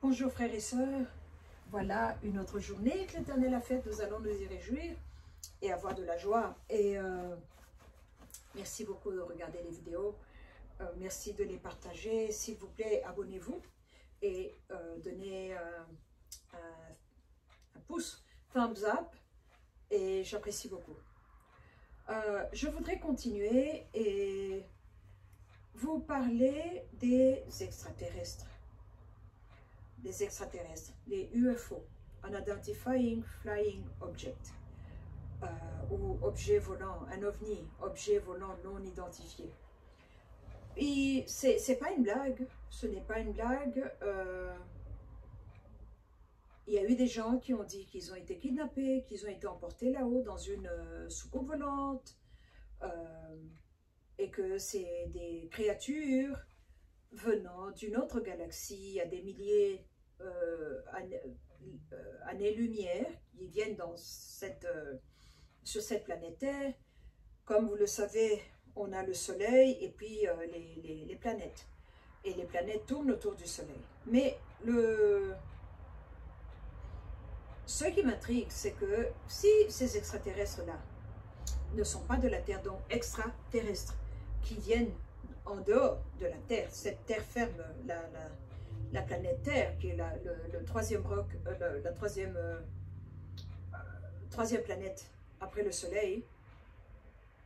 Bonjour frères et sœurs, voilà une autre journée que l'Éternel a faite, nous allons nous y réjouir et avoir de la joie. Et merci beaucoup de regarder les vidéos, merci de les partager, s'il vous plaît abonnez-vous et donnez un pouce, thumbs up, et j'apprécie beaucoup. Je voudrais continuer et vous parler des extraterrestres. Les UFO, Unidentified Flying Object, ou objet volant, un OVNI, objet volant non identifié. Et c'est pas une blague, ce n'est pas une blague. Il y a eu des gens qui ont dit qu'ils ont été kidnappés, qu'ils ont été emportés là-haut dans une soucoupe volante, et que c'est des créatures venant d'une autre galaxie à des milliers années-lumière, qui viennent dans sur cette planète Terre. Comme vous le savez, on a le Soleil et puis les planètes. Et les planètes tournent autour du Soleil. Mais ce qui m'intrigue, c'est que si ces extraterrestres-là ne sont pas de la Terre, donc extraterrestres, qui viennent en dehors de la Terre, cette Terre ferme, la planète Terre, qui est le troisième roc, la troisième planète après le Soleil,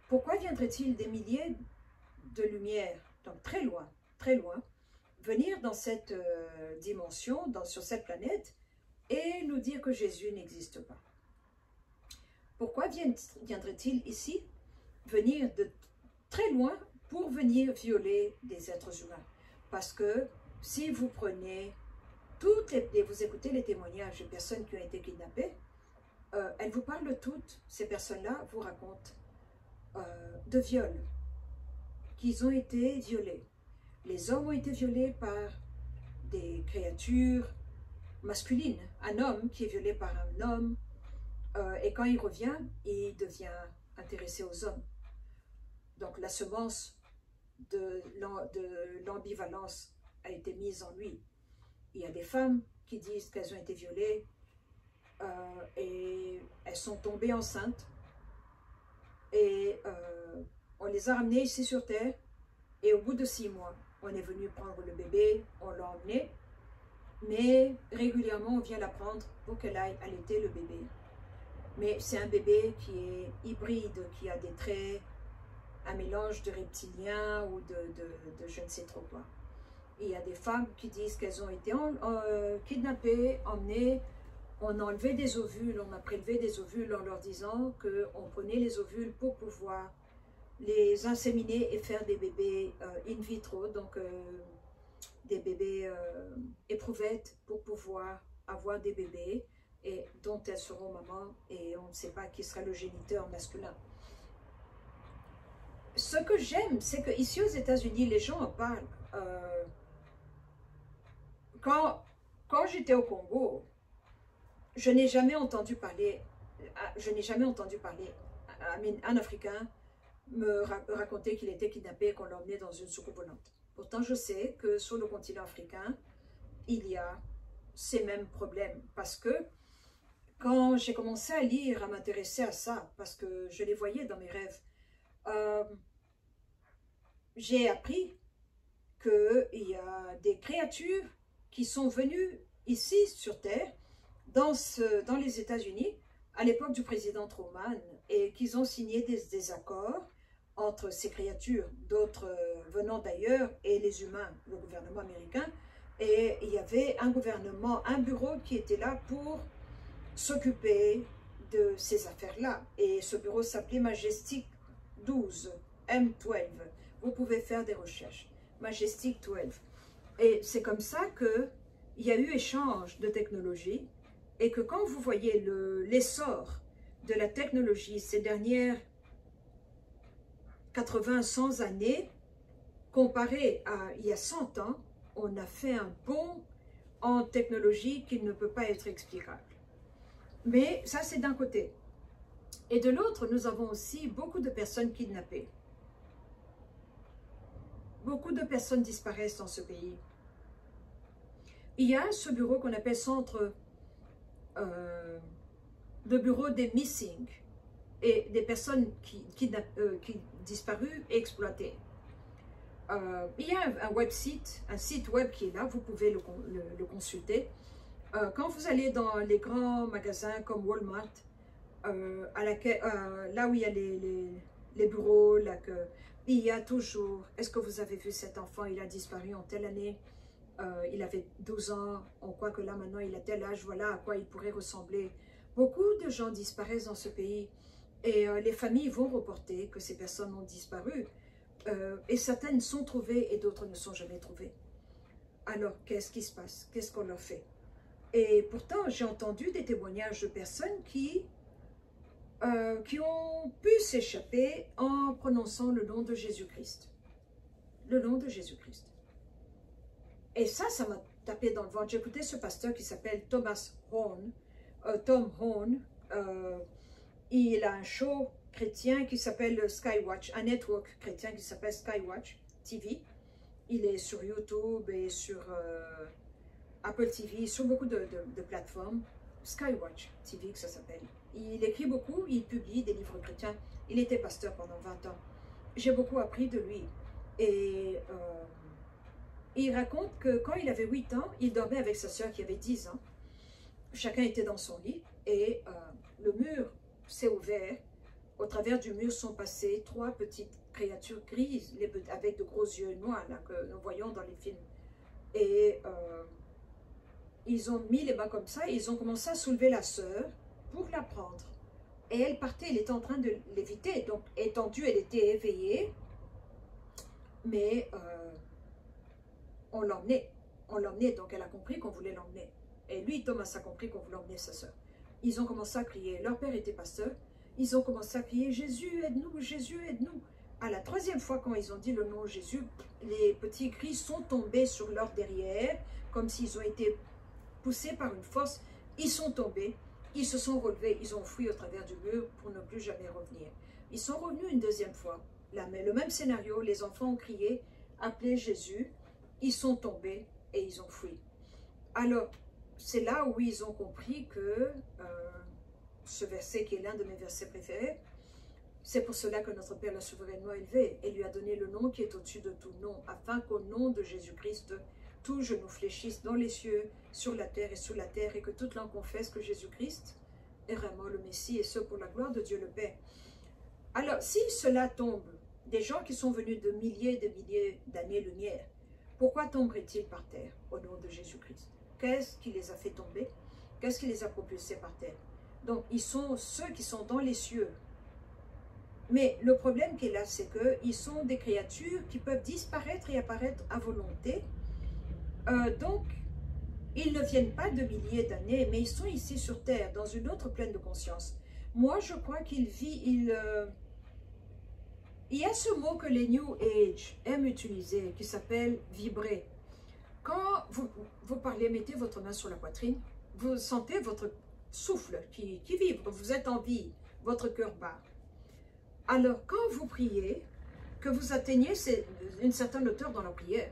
pourquoi viendraient-ils des milliers de lumières, donc très loin, venir dans cette dimension, sur cette planète, et nous dire que Jésus n'existe pas? Pourquoi viendraient-ils ici, venir de très loin pour venir violer des êtres humains? Parce que si vous prenez vous écoutez les témoignages de personnes qui ont été kidnappées, elles vous parlent toutes, ces personnes-là vous racontent de viols, qu'ils ont été violés. Les hommes ont été violés par des créatures masculines, un homme qui est violé par un homme, et quand il revient, il devient intéressé aux hommes. Donc la semence de l'ambivalence a été mise en lui. Il y a des femmes qui disent qu'elles ont été violées et elles sont tombées enceintes, et on les a ramenées ici sur Terre, et au bout de 6 mois, on est venu prendre le bébé, on l'a emmené, mais régulièrement on vient la prendre pour qu'elle aille allaiter le bébé. Mais c'est un bébé qui est hybride, qui a des traits, un mélange de reptiliens ou de je ne sais trop quoi. Et il y a des femmes qui disent qu'elles ont été kidnappées, emmenées, on a enlevé des ovules, on a prélevé des ovules en leur disant qu'on prenait les ovules pour pouvoir les inséminer et faire des bébés in vitro, donc des bébés éprouvettes pour pouvoir avoir des bébés et dont elles seront mamans, et on ne sait pas qui sera le géniteur masculin. Ce que j'aime, c'est qu'ici aux États-Unis, les gens en parlent. Quand j'étais au Congo, je n'ai jamais entendu parler, un Africain me raconter qu'il était kidnappé et qu'on l'emmenait dans une soucoupe volante. Pourtant, je sais que sur le continent africain, il y a ces mêmes problèmes. Parce que quand j'ai commencé à lire, à m'intéresser à ça, parce que je les voyais dans mes rêves, j'ai appris qu'il y a des créatures qui sont venues ici sur Terre, dans les États-Unis, à l'époque du président Truman, et qu'ils ont signé des accords entre ces créatures, d'autres venant d'ailleurs, et les humains, le gouvernement américain. Et il y avait un gouvernement, un bureau qui était là pour s'occuper de ces affaires-là. Et ce bureau s'appelait Majestic 12, M12. Vous pouvez faire des recherches. Majestic 12. Et c'est comme ça qu'il y a eu échange de technologie, et que quand vous voyez l'essor de la technologie ces dernières 80-100 années, comparé à il y a 100 ans, on a fait un bond en technologie qui ne peut pas être explicable. Mais ça, c'est d'un côté. Et de l'autre, nous avons aussi beaucoup de personnes kidnappées. Beaucoup de personnes disparaissent dans ce pays. il y a ce bureau qu'on appelle centre, le bureau des missing et des personnes qui disparues et exploitées. Il y a un site web qui est là, vous pouvez le consulter. Quand vous allez dans les grands magasins comme Walmart, là où il y a les bureaux, là, il y a toujours, est-ce que vous avez vu cet enfant, il a disparu en telle année, il avait 12 ans, on croit que là maintenant il a tel âge, voilà à quoi il pourrait ressembler. Beaucoup de gens disparaissent dans ce pays et les familles vont reporter que ces personnes ont disparu. Et certaines sont trouvées et d'autres ne sont jamais trouvées. Alors, qu'est-ce qui se passe? Qu'est-ce qu'on leur fait? Et pourtant, j'ai entendu des témoignages de personnes qui ont pu s'échapper en prononçant le nom de Jésus-Christ. Le nom de Jésus-Christ. Et ça m'a tapé dans le ventre. J'ai écouté ce pasteur qui s'appelle Thomas Horn. Tom Horn. Il a un show chrétien qui s'appelle Skywatch, un network chrétien qui s'appelle Skywatch TV. Il est sur YouTube et sur Apple TV, sur beaucoup de plateformes. Skywatch TV que ça s'appelle. Il écrit beaucoup, il publie des livres chrétiens. Il était pasteur pendant 20 ans. J'ai beaucoup appris de lui. Et il raconte que quand il avait 8 ans, il dormait avec sa sœur qui avait 10 ans. Chacun était dans son lit et le mur s'est ouvert. Au travers du mur sont passées 3 petites créatures grises avec de gros yeux noirs là, que nous voyons dans les films. Et ils ont mis les mains comme ça et ils ont commencé à soulever la sœur pour la prendre. Et elle partait, elle était en train de l'éviter. Donc étendue, elle était éveillée. Mais on l'emmenait. On l'emmenait, donc elle a compris qu'on voulait l'emmener. Et lui, Thomas, a compris qu'on voulait emmener sa sœur. Ils ont commencé à crier. Leur père était pasteur. Ils ont commencé à crier « Jésus, aide-nous, Jésus, aide-nous ». À la 3e fois, quand ils ont dit le nom Jésus, les petits cris sont tombés sur leur derrière, comme s'ils ont été poussés par une force. Ils sont tombés, ils se sont relevés, ils ont fui au travers du mur pour ne plus jamais revenir. Ils sont revenus une 2e fois. Là, mais le même scénario, les enfants ont crié, appelé Jésus, ils sont tombés et ils ont fui. Alors, c'est là où ils ont compris que ce verset qui est l'un de mes versets préférés, c'est pour cela que notre Père l'a souverainement élevé et lui a donné le nom qui est au-dessus de tout nom, afin qu'au nom de Jésus-Christ, tout genou fléchisse dans les cieux, sur la terre et sous la terre, et que toute langue confesse que Jésus-Christ est vraiment le Messie, et ce pour la gloire de Dieu le Père. Alors, si cela tombe, des gens qui sont venus de milliers d'années-lumière, pourquoi tomberaient-ils par terre au nom de Jésus-Christ? Qu'est-ce qui les a fait tomber? Qu'est-ce qui les a propulsés par terre? Donc, ils sont ceux qui sont dans les cieux. Mais le problème qui est là, c'est qu'ils sont des créatures qui peuvent disparaître et apparaître à volonté. Donc, ils ne viennent pas de milliers d'années, mais ils sont ici sur Terre, dans une autre plaine de conscience. Moi, je crois qu'il vit... Il y a ce mot que les New Age aiment utiliser, qui s'appelle « vibrer ». Quand vous parlez, mettez votre main sur la poitrine, vous sentez votre souffle qui vibre, vous êtes en vie, votre cœur bat. Alors, quand vous priez, que vous atteignez une certaine hauteur dans la prière,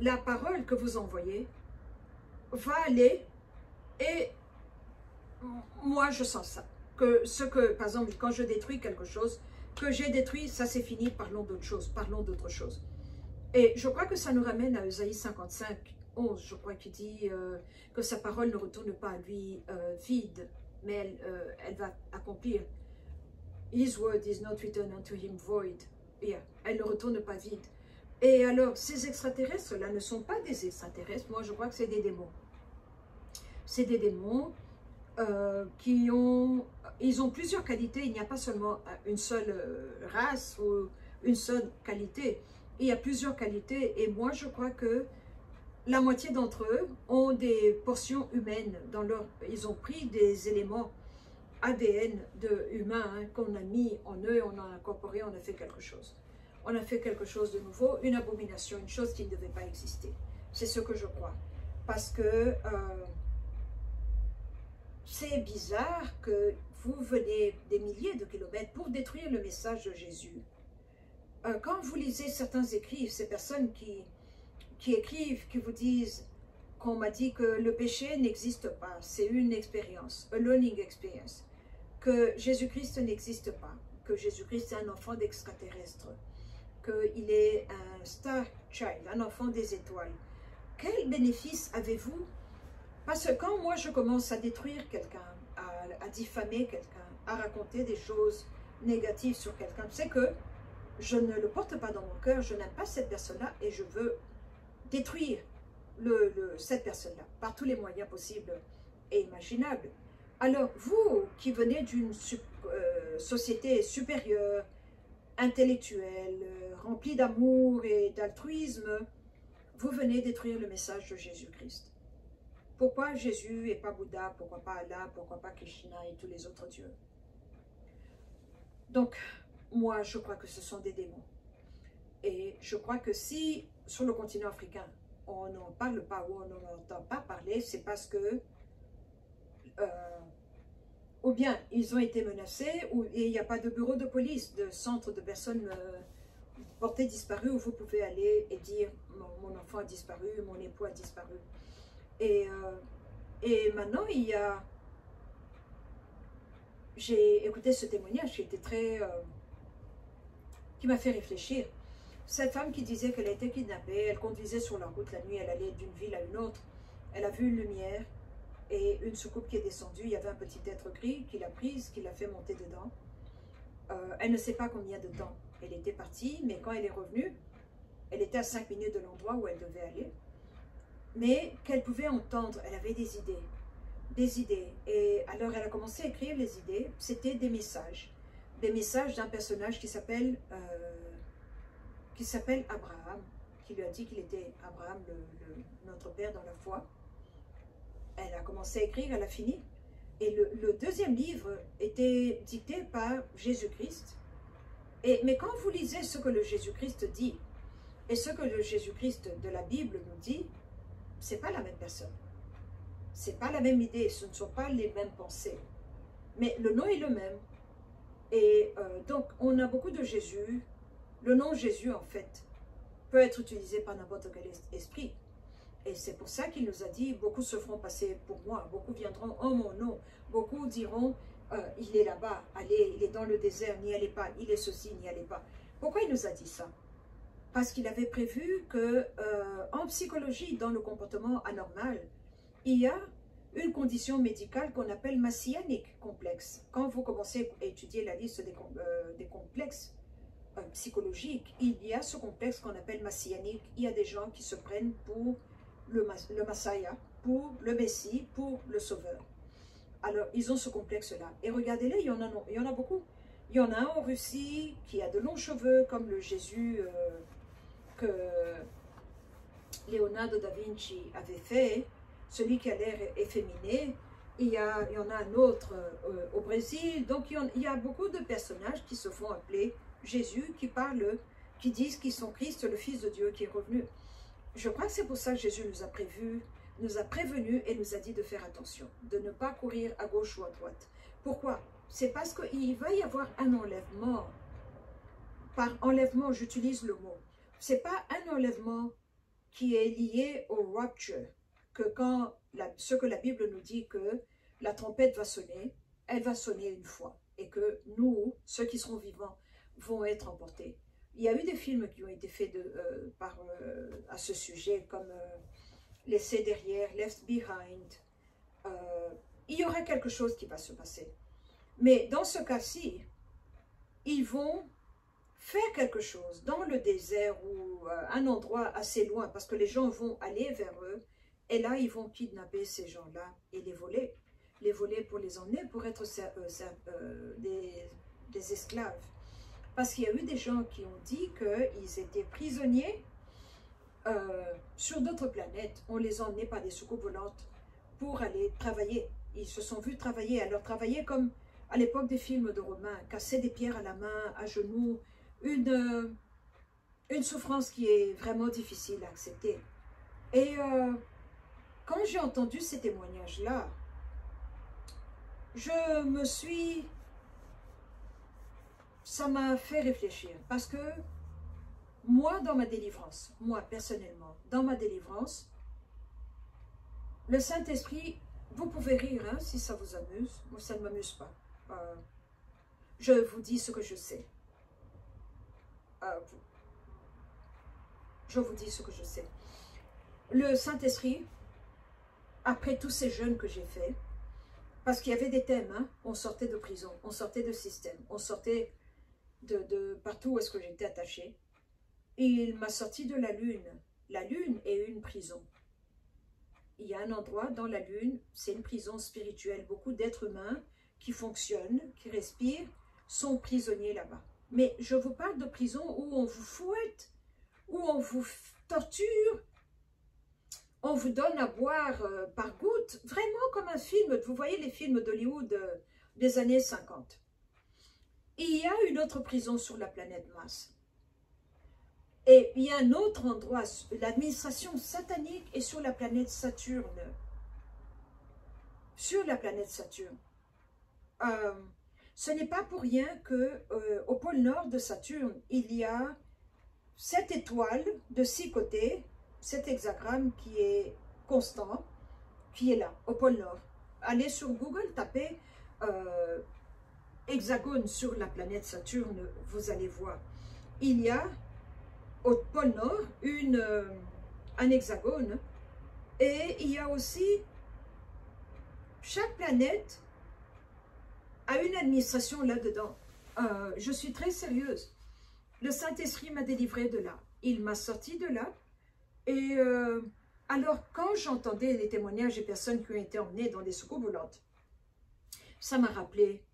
la parole que vous envoyez va aller, et moi je sens ça. Par exemple, quand je détruis quelque chose, que j'ai détruit, ça c'est fini, parlons d'autre chose, parlons d'autre chose. Et je crois que ça nous ramène à Ésaïe 55, 11, je crois qu'il dit que sa parole ne retourne pas à lui vide, mais elle va accomplir. His word is not returned unto him void. Yeah, elle ne retourne pas vide. Et alors, ces extraterrestres-là ne sont pas des extraterrestres. Moi, je crois que c'est des démons. C'est des démons ils ont plusieurs qualités. Il n'y a pas seulement une seule race ou une seule qualité. Il y a plusieurs qualités. Et moi, je crois que la moitié d'entre eux ont des portions humaines dans leur... Ils ont pris des éléments ADN humain qu'on a mis en eux, on a incorporé, on a fait quelque chose. On a fait quelque chose de nouveau, une abomination, une chose qui ne devait pas exister. C'est ce que je crois. Parce que c'est bizarre que vous venez des milliers de kilomètres pour détruire le message de Jésus. Quand vous lisez certains écrits, ces personnes qui écrivent, qui vous disent qu'on m'a dit que le péché n'existe pas, c'est une expérience, a learning experience, que Jésus-Christ n'existe pas, que Jésus-Christ est un enfant d'extraterrestre, qu'il est un star child, un enfant des étoiles. Quel bénéfice avez-vous? Parce que quand moi je commence à détruire quelqu'un, à diffamer quelqu'un, à raconter des choses négatives sur quelqu'un, c'est que je ne le porte pas dans mon cœur, je n'aime pas cette personne-là et je veux détruire cette personne-là par tous les moyens possibles et imaginables. Alors, vous qui venez d'une société supérieure, intellectuelle, remplie d'amour et d'altruisme, vous venez détruire le message de Jésus-Christ. Pourquoi Jésus et pas Bouddha, pourquoi pas Allah, pourquoi pas Krishna et tous les autres dieux? Donc, moi, je crois que ce sont des démons. Et je crois que si, sur le continent africain, on n'en parle pas ou on n'en entend pas parler, c'est parce que ou bien ils ont été menacés, ou il n'y a pas de bureau de police, de centre de personnes portées disparues où vous pouvez aller et dire mon enfant a disparu, mon époux a disparu. Et maintenant, j'ai écouté ce témoignage qui était qui m'a fait réfléchir. Cette femme qui disait qu'elle a été kidnappée, elle conduisait sur la route la nuit, elle allait d'une ville à une autre, elle a vu une lumière et une soucoupe qui est descendue, il y avait un petit être gris qui l'a prise, qui l'a fait monter dedans. Elle ne sait pas combien de temps elle était partie, mais quand elle est revenue, elle était à 5 minutes de l'endroit où elle devait aller, mais qu'elle pouvait entendre, elle avait des idées, et alors elle a commencé à écrire les idées, c'était des messages d'un personnage qui s'appelle Abraham, qui lui a dit qu'il était Abraham, notre père dans la foi. Elle a commencé à écrire, elle a fini. Et le deuxième livre était dicté par Jésus-Christ. Mais quand vous lisez ce que le Jésus-Christ dit, et ce que le Jésus-Christ de la Bible nous dit, c'est pas la même personne. C'est pas la même idée, ce ne sont pas les mêmes pensées. Mais le nom est le même. Et donc, on a beaucoup de Jésus. Le nom Jésus, en fait, peut être utilisé par n'importe quel esprit. Et c'est pour ça qu'il nous a dit, beaucoup se feront passer pour moi, beaucoup viendront en mon nom, beaucoup diront, il est là-bas, allez, il est dans le désert, n'y allez pas, il est ceci, n'y allez pas. Pourquoi il nous a dit ça? Parce qu'il avait prévu que en psychologie, dans le comportement anormal, il y a une condition médicale qu'on appelle messianique complexe. Quand vous commencez à étudier la liste des complexes psychologiques, il y a ce complexe qu'on appelle messianique. Il y a des gens qui se prennent pour le Messiah, pour le Messie, pour le Sauveur. Alors, ils ont ce complexe-là. Et regardez-les, il y en a beaucoup. Il y en a un en Russie qui a de longs cheveux, comme le Jésus que Leonardo da Vinci avait fait, celui qui a l'air efféminé. Il y en a un autre au Brésil. Donc, il y a beaucoup de personnages qui se font appeler Jésus, qui disent qu'ils sont Christ, le Fils de Dieu qui est revenu. Je crois que c'est pour ça que Jésus nous a prévenus et nous a dit de faire attention, de ne pas courir à gauche ou à droite. Pourquoi? C'est parce qu'il va y avoir un enlèvement. Par enlèvement, j'utilise le mot. Ce n'est pas un enlèvement qui est lié au rapture, que ce que la Bible nous dit que la trompette va sonner, elle va sonner une fois, et que nous, ceux qui seront vivants, vont être emportés. Il y a eu des films qui ont été faits à ce sujet, comme Laissés derrière, Left Behind. Il y aura quelque chose qui va se passer. Mais dans ce cas-ci, ils vont faire quelque chose dans le désert ou un endroit assez loin, parce que les gens vont aller vers eux, et là, ils vont kidnapper ces gens-là et les voler. Les voler pour les emmener, pour être des esclaves. Parce qu'il y a eu des gens qui ont dit qu'ils étaient prisonniers sur d'autres planètes. On les emmenait par des soucoupes volantes pour aller travailler. Ils se sont vus travailler. Alors travailler comme à l'époque des films de Romains, casser des pierres à la main, à genoux, une souffrance qui est vraiment difficile à accepter. Et quand j'ai entendu ces témoignages-là, ça m'a fait réfléchir, parce que moi, dans ma délivrance, moi personnellement, dans ma délivrance, Le Saint-Esprit, vous pouvez rire hein, si ça vous amuse. Moi, ça ne m'amuse pas. Je vous dis ce que je sais. Je vous dis ce que je sais. Le Saint-Esprit, après tous ces jeûnes que j'ai faits, parce qu'il y avait des thèmes, hein, on sortait de prison, on sortait de système, on sortait de partout où est-ce que j'étais attachée. Il m'a sorti de la lune. La lune est une prison. Il y a un endroit dans la lune, c'est une prison spirituelle. Beaucoup d'êtres humains qui fonctionnent, qui respirent, sont prisonniers là-bas. Mais je vous parle de prison où on vous fouette, où on vous torture, on vous donne à boire par gouttes, vraiment comme un film. Vous voyez les films d'Hollywood des années 50. Il y a une autre prison sur la planète Mars. Et il y a un autre endroit, l'administration satanique est sur la planète Saturne. Sur la planète Saturne. Ce n'est pas pour rien qu'au pôle nord de Saturne, il y a 7 étoiles de 6 côtés, cet hexagramme qui est constant, qui est là, au pôle nord. Allez sur Google, tapez hexagone sur la planète Saturne, vous allez voir. Il y a au pôle nord un hexagone et il y a aussi, chaque planète a une administration là-dedans. Je suis très sérieuse. Le Saint-Esprit m'a délivré de là. Il m'a sorti de là. Et alors, quand j'entendais les témoignages des personnes qui ont été emmenées dans des soucoupes volantes, ça m'a rappelé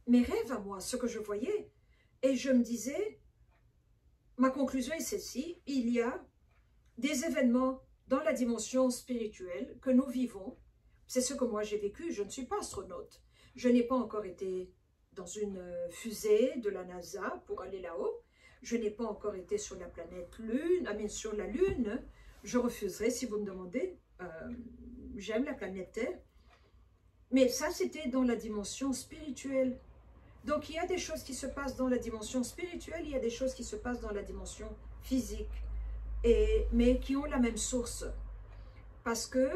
mes rêves à moi, ce que je voyais. Et je me disais, ma conclusion est celle-ci, il y a des événements dans la dimension spirituelle que nous vivons. C'est ce que moi j'ai vécu. Je ne suis pas astronaute. Je n'ai pas encore été dans une fusée de la NASA pour aller là-haut. Je n'ai pas encore été sur la planète Lune, sur la Lune. Je refuserai si vous me demandez. J'aime la planète Terre. Mais ça, c'était dans la dimension spirituelle. Donc, il y a des choses qui se passent dans la dimension spirituelle, il y a des choses qui se passent dans la dimension physique, mais qui ont la même source. Parce que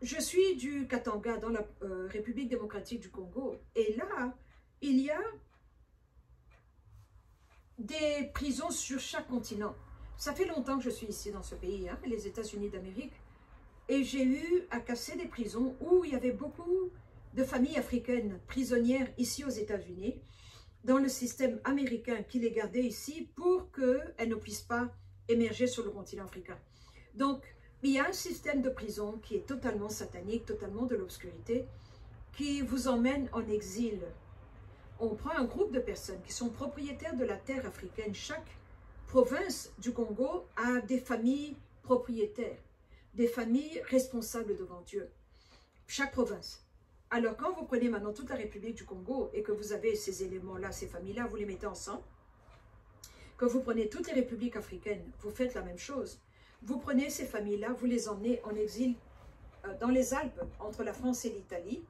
je suis du Katanga, dans la République démocratique du Congo, et là, il y a des prisons sur chaque continent. Ça fait longtemps que je suis ici dans ce pays, hein, les États-Unis d'Amérique, et j'ai eu à casser des prisons où il y avait beaucoup de familles africaines prisonnières ici aux États-Unis, dans le système américain qui les gardait ici pour qu'elles ne puissent pas émerger sur le continent africain. Donc, il y a un système de prison qui est totalement satanique, totalement de l'obscurité, qui vous emmène en exil. On prend un groupe de personnes qui sont propriétaires de la terre africaine. Chaque province du Congo a des familles propriétaires, des familles responsables devant Dieu. Chaque province. Alors, quand vous prenez maintenant toute la République du Congo et que vous avez ces éléments-là, ces familles-là, vous les mettez ensemble, que vous prenez toutes les républiques africaines, vous faites la même chose. Vous prenez ces familles-là, vous les emmenez en exil dans les Alpes, entre la France et l'Italie,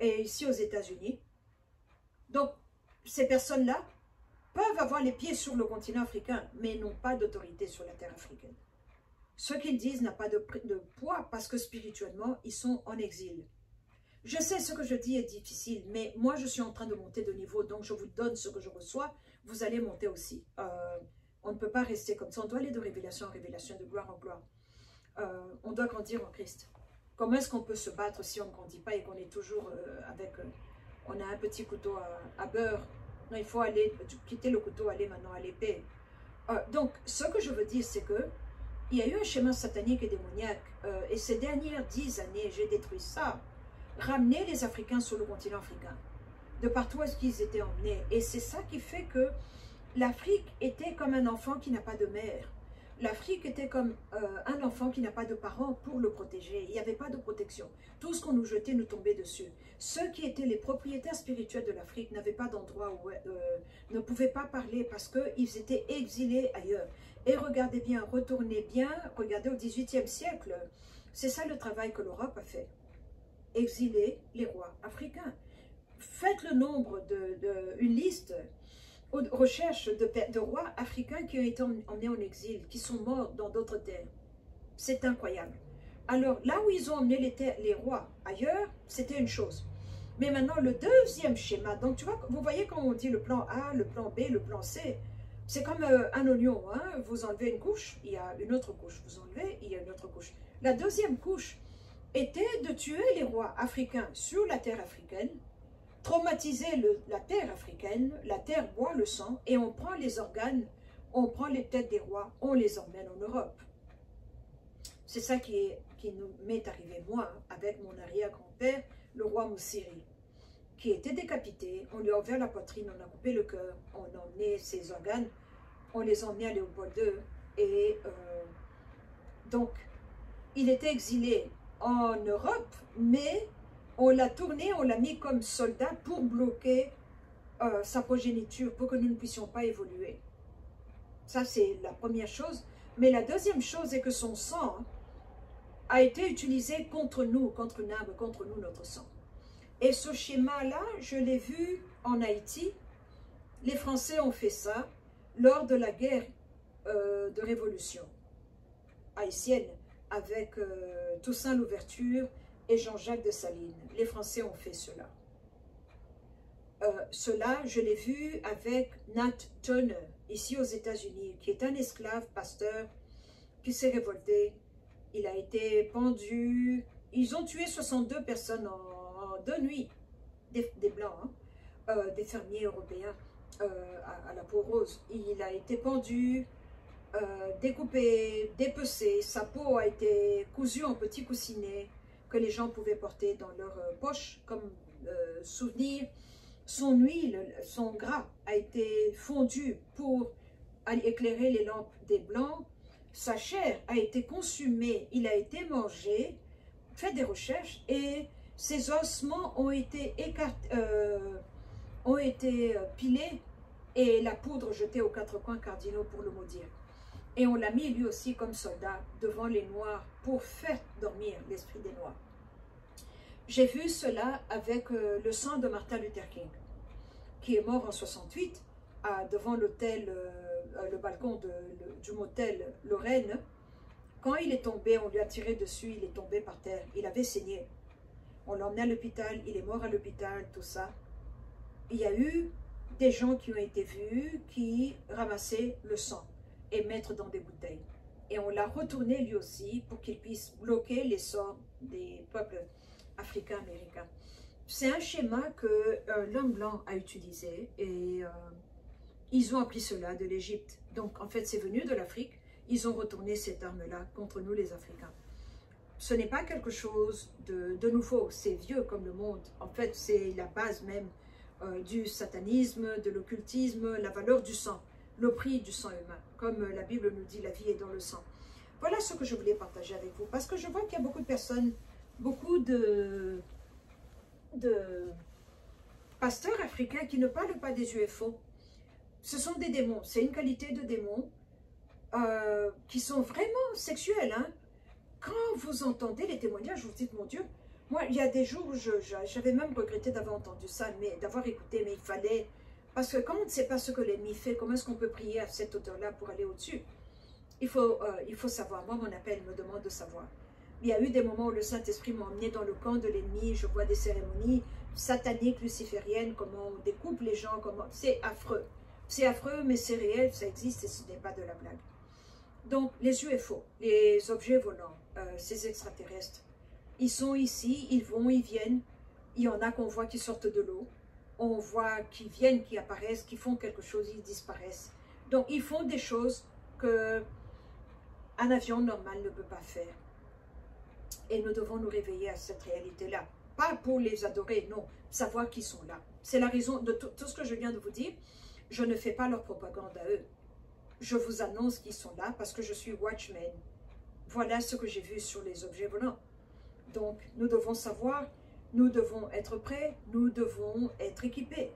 et ici aux États-Unis. Donc, ces personnes-là peuvent avoir les pieds sur le continent africain, mais n'ont pas d'autorité sur la terre africaine. Ce qu'ils disent n'a pas de poids parce que spirituellement, ils sont en exil. Je sais ce que je dis est difficile, mais moi, je suis en train de monter de niveau, donc je vous donne ce que je reçois, vous allez monter aussi. On ne peut pas rester comme ça, on doit aller de révélation en révélation, de gloire en gloire. On doit grandir en Christ. Comment est-ce qu'on peut se battre si on ne grandit pas et qu'on est toujours on a un petit couteau à beurre? Non, il faut aller, quitter le couteau, aller maintenant à l'épée. Donc, ce que je veux dire, c'est que il y a eu un schéma satanique et démoniaque, et ces dernières 10 années, j'ai détruit ça, ramener les Africains sur le continent africain, de partout où est-ce qu'ils étaient emmenés. Et c'est ça qui fait que l'Afrique était comme un enfant qui n'a pas de mère. L'Afrique était comme un enfant qui n'a pas de parents pour le protéger. Il n'y avait pas de protection. Tout ce qu'on nous jetait nous tombait dessus. Ceux qui étaient les propriétaires spirituels de l'Afrique n'avaient pas d'endroit où ne pouvaient pas parler parce qu'ils étaient exilés ailleurs. Et regardez bien, retournez bien, regardez au XVIIIe siècle. C'est ça le travail que l'Europe a fait. Exiler les rois africains. Faites le nombre une liste aux recherches de rois africains qui ont été emmenés en exil, qui sont morts dans d'autres terres. C'est incroyable. Alors, là où ils ont emmené les rois ailleurs, c'était une chose. Mais maintenant, le deuxième schéma, donc tu vois, vous voyez quand on dit le plan A, le plan B, le plan C, c'est comme un oignon, hein? Vous enlevez une couche, il y a une autre couche, vous enlevez, il y a une autre couche. La deuxième couche était de tuer les rois africains sur la terre africaine, traumatiser la terre africaine, la terre boit le sang, et on prend les organes, on prend les têtes des rois, on les emmène en Europe. C'est ça qui nous m'est arrivé, moi, avec mon arrière-grand-père, le roi Moussiri, qui était décapité. On lui a ouvert la poitrine, on a coupé le cœur, on a emmené ses organes, on les a emmenés à Léopold II. Et donc, il était exilé en Europe, mais on l'a tourné, on l'a mis comme soldat pour bloquer sa progéniture, pour que nous ne puissions pas évoluer. Ça, c'est la première chose. Mais la deuxième chose est que son sang a été utilisé contre nous, contre Nabre, contre nous, notre sang. Et ce schéma-là, je l'ai vu en Haïti. Les Français ont fait ça lors de la guerre de révolution haïtienne avec Toussaint Louverture et Jean-Jacques Dessalines. Les Français ont fait cela. Cela, je l'ai vu avec Nat Turner, ici aux États-Unis, qui est un esclave pasteur qui s'est révolté. Il a été pendu. Ils ont tué 62 personnes en 2 nuits, des Blancs, hein, des fermiers européens à la peau rose. Il a été pendu, découpé, dépecé. Sa peau a été cousue en petits coussinets que les gens pouvaient porter dans leur poche comme souvenir. Son huile, son gras a été fondu pour éclairer les lampes des Blancs. Sa chair a été consumée, il a été mangé, fait des recherches et ses ossements ont été pilés et la poudre jetée aux 4 coins cardinaux pour le maudire. Et on l'a mis lui aussi comme soldat devant les Noirs pour faire dormir l'esprit des Noirs. J'ai vu cela avec le sang de Martin Luther King, qui est mort en 68 devant l'hôtel, le balcon du motel Lorraine. Quand il est tombé, on lui a tiré dessus, il est tombé par terre, il avait saigné. On l'a emmené à l'hôpital, il est mort à l'hôpital, tout ça. Il y a eu des gens qui ont été vus, qui ramassaient le sang et mettre dans des bouteilles. Et on l'a retourné lui aussi pour qu'il puisse bloquer les sorts des peuples africains américains. C'est un schéma que l'homme blanc a utilisé et ils ont appris cela de l'Égypte. Donc en fait c'est venu de l'Afrique, ils ont retourné cette arme-là contre nous les Africains. Ce n'est pas quelque chose de nouveau, c'est vieux comme le monde. En fait c'est la base même du satanisme, de l'occultisme, la valeur du sang, le prix du sang humain. Comme la Bible nous dit, la vie est dans le sang. Voilà ce que je voulais partager avec vous, parce que je vois qu'il y a beaucoup de personnes, beaucoup de pasteurs africains qui ne parlent pas des UFO. Ce sont des démons, c'est une qualité de démons qui sont vraiment sexuels. Hein. Quand vous entendez les témoignages, vous vous dites, mon Dieu, moi, il y a des jours où j'avais même regretté d'avoir entendu ça, mais d'avoir écouté, mais il fallait, parce que quand on ne sait pas ce que l'ennemi fait, comment est-ce qu'on peut prier à cette hauteur-là pour aller au-dessus? Il faut savoir, moi, mon appel me demande de savoir. Il y a eu des moments où le Saint-Esprit m'a emmené dans le camp de l'ennemi, je vois des cérémonies sataniques, lucifériennes, comment on découpe les gens, comment... C'est affreux. C'est affreux, mais c'est réel, ça existe et ce n'est pas de la blague. Donc, les UFO, les objets volants, ces extraterrestres, ils sont ici, ils vont, ils viennent. Il y en a qu'on voit qui sortent de l'eau. On voit qui viennent, qui apparaissent, qui font quelque chose, ils disparaissent. Donc, ils font des choses qu'un avion normal ne peut pas faire. Et nous devons nous réveiller à cette réalité-là. Pas pour les adorer, non. Savoir qu'ils sont là. C'est la raison de tout ce que je viens de vous dire. Je ne fais pas leur propagande à eux. Je vous annonce qu'ils sont là parce que je suis Watchman. Voilà ce que j'ai vu sur les objets volants. Donc, nous devons savoir, nous devons être prêts, nous devons être équipés.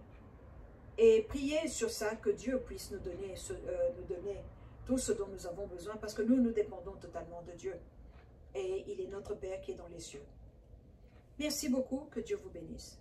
Et prier sur ça, que Dieu puisse nous donner tout ce dont nous avons besoin parce que nous dépendons totalement de Dieu. Et il est notre Père qui est dans les cieux. Merci beaucoup, que Dieu vous bénisse.